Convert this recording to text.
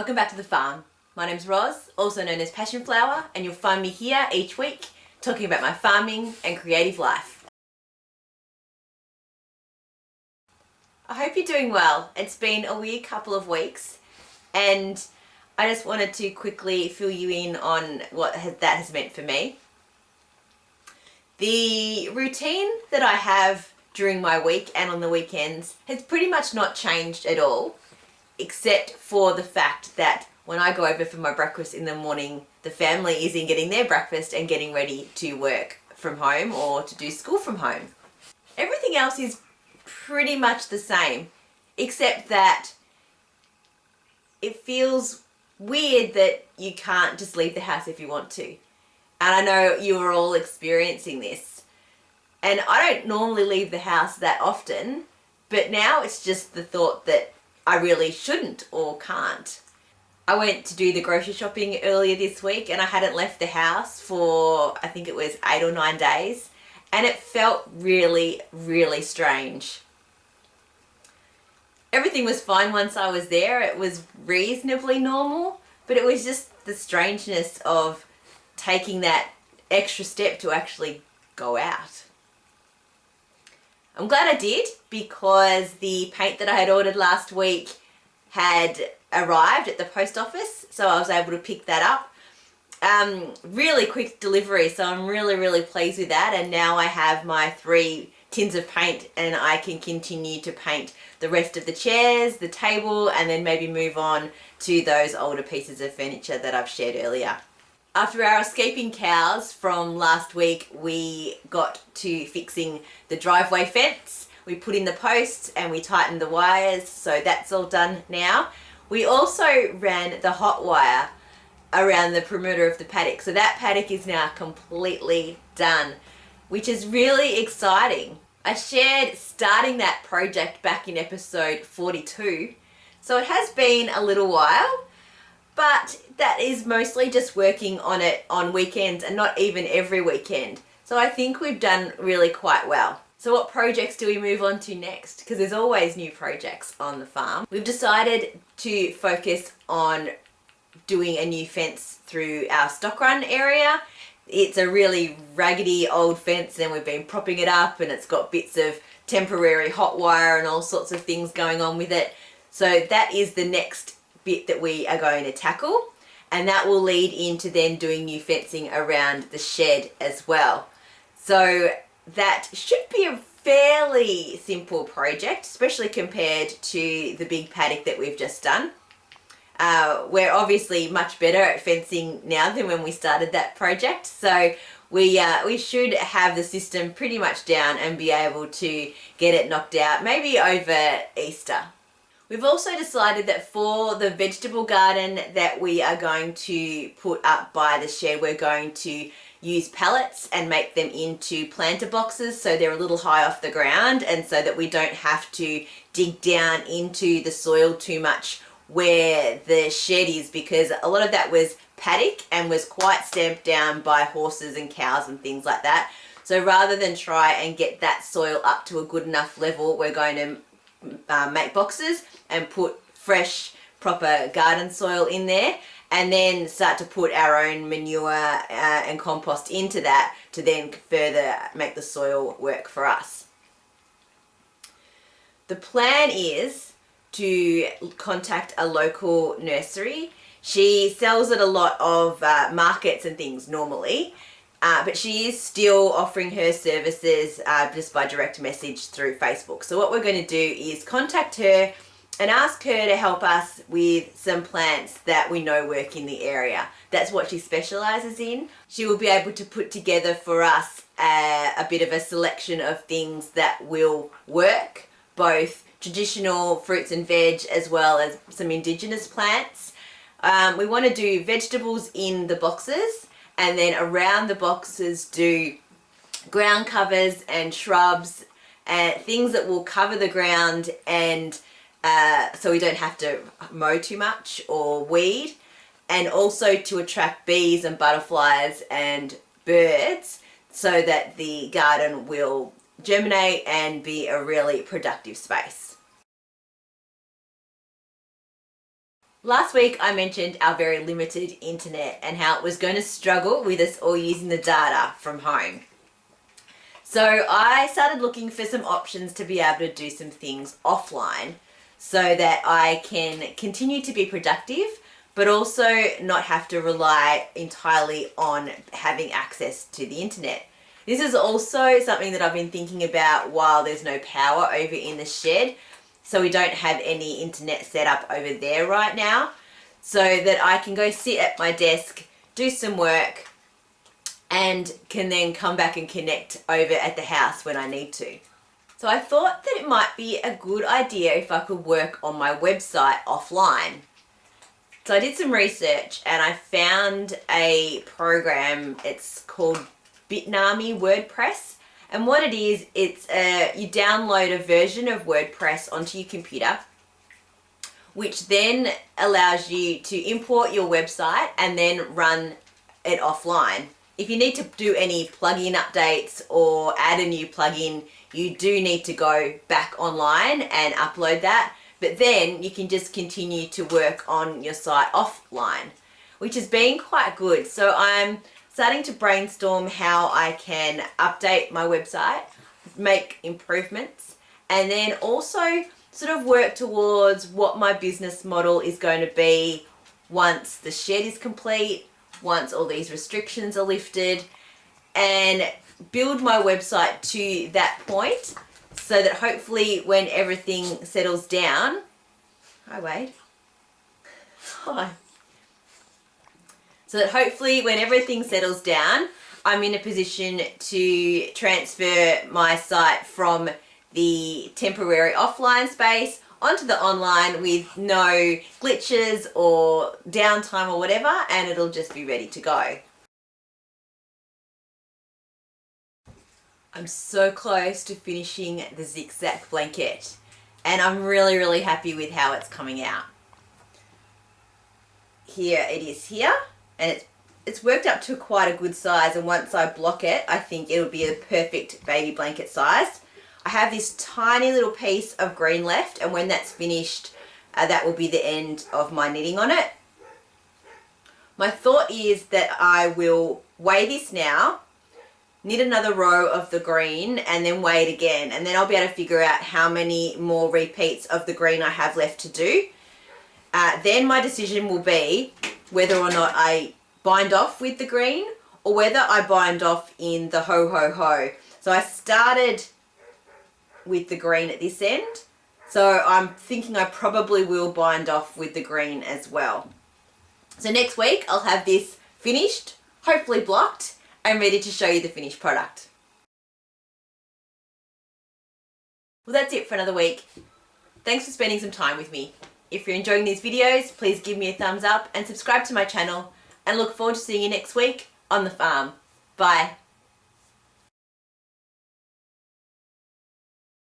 Welcome back to the farm. My name's Roz, also known as Passion Flower, and you'll find me here each week talking about my farming and creative life. I hope you're doing well. It's been a weird couple of weeks and I just wanted to quickly fill you in on what that has meant for me. The routine that I have during my week and on the weekends has pretty much not changed at all, except for the fact that when I go over for my breakfast in the morning, the family is in getting their breakfast and getting ready to work from home or to do school from home. Everything else is pretty much the same, except that it feels weird that you can't just leave the house if you want to. And I know you are all experiencing this. And I don't normally leave the house that often, but now it's just the thought that I really shouldn't or can't. I went to do the grocery shopping earlier this week and I hadn't left the house for, I think it was 8 or 9 days, and it felt really, really strange. Everything was fine once I was there. It was reasonably normal, but it was just the strangeness of taking that extra step to actually go out. I'm glad I did, because the paint that I had ordered last week had arrived at the post office, so I was able to pick that up. Really quick delivery, so I'm really pleased with that, and now I have my 3 tins of paint and I can continue to paint the rest of the chairs, the table, and then maybe move on to those older pieces of furniture that I've shared earlier. After our escaping cows from last week, we got to fixing the driveway fence. We put in the posts and we tightened the wires, so that's all done now. We also ran the hot wire around the perimeter of the paddock, so that paddock is now completely done, which is really exciting. I shared starting that project back in episode 42, so it has been a little while, but that is mostly just working on it on weekends and not even every weekend. So I think we've done really quite well. So what projects do we move on to next? Because there's always new projects on the farm. We've decided to focus on doing a new fence through our stock run area. It's a really raggedy old fence and we've been propping it up, and it's got bits of temporary hot wire and all sorts of things going on with it. So that is the next bit that we are going to tackle, and that will lead into then doing new fencing around the shed as well. So that should be a fairly simple project, especially compared to the big paddock that we've just done. We're obviously much better at fencing now than when we started that project, so we should have the system pretty much down and be able to get it knocked out maybe over Easter. We've also decided that for the vegetable garden that we are going to put up by the shed, we're going to use pallets and make them into planter boxes, so they're a little high off the ground, and so that we don't have to dig down into the soil too much where the shed is, because a lot of that was paddock and was quite stamped down by horses and cows and things like that. So rather than try and get that soil up to a good enough level, we're going to make boxes and put fresh, proper garden soil in there, and then start to put our own manure and compost into that to then further make the soil work for us. The plan is to contact a local nursery. She sells at a lot of markets and things normally, but she is still offering her services just by direct message through Facebook. So what we're going to do is contact her and ask her to help us with some plants that we know work in the area. That's what she specialises in. She will be able to put together for us a bit of a selection of things that will work, both traditional fruits and veg as well as some indigenous plants. We want to do vegetables in the boxes, and then around the boxes do ground covers and shrubs and things that will cover the ground, and so we don't have to mow too much or weed, and also to attract bees and butterflies and birds so that the garden will germinate and be a really productive space. Last week I mentioned our very limited internet and how it was going to struggle with us all using the data from home. So I started looking for some options to be able to do some things offline so that I can continue to be productive but also not have to rely entirely on having access to the internet. This is also something that I've been thinking about while there's no power over in the shed. So we don't have any internet set up over there right now, so that I can go sit at my desk, do some work, and can then come back and connect over at the house when I need to. So I thought that it might be a good idea if I could work on my website offline. So I did some research and I found a program. It's called Bitnami WordPress. And what it is, you download a version of WordPress onto your computer, which then allows you to import your website and then run it offline. If you need to do any plugin updates or add a new plugin, you do need to go back online and upload that. But then you can just continue to work on your site offline, which has been quite good. So I'm starting to brainstorm how I can update my website, make improvements, and then also sort of work towards what my business model is going to be once the shed is complete, once all these restrictions are lifted, and build my website to that point so that hopefully when everything settles down... Hi, Wade. Hi. So that hopefully when everything settles down, I'm in a position to transfer my site from the temporary offline space onto the online with no glitches or downtime or whatever, and it'll just be ready to go. I'm so close to finishing the zigzag blanket and I'm really happy with how it's coming out. Here it is here. And it's worked up to quite a good size, and once I block it, I think it'll be a perfect baby blanket size. I have this tiny little piece of green left, and when that's finished, that will be the end of my knitting on it. My thought is that I will weigh this now, knit another row of the green, and then weigh it again, and then I'll be able to figure out how many more repeats of the green I have left to do. Then my decision will be whether or not I bind off with the green or whether I bind off in the ho ho ho. So I started with the green at this end, so I'm thinking I probably will bind off with the green as well. So next week I'll have this finished, hopefully blocked, and ready to show you the finished product. Well, that's it for another week. Thanks for spending some time with me. If you're enjoying these videos, please give me a thumbs up and subscribe to my channel, and look forward to seeing you next week on the farm. Bye.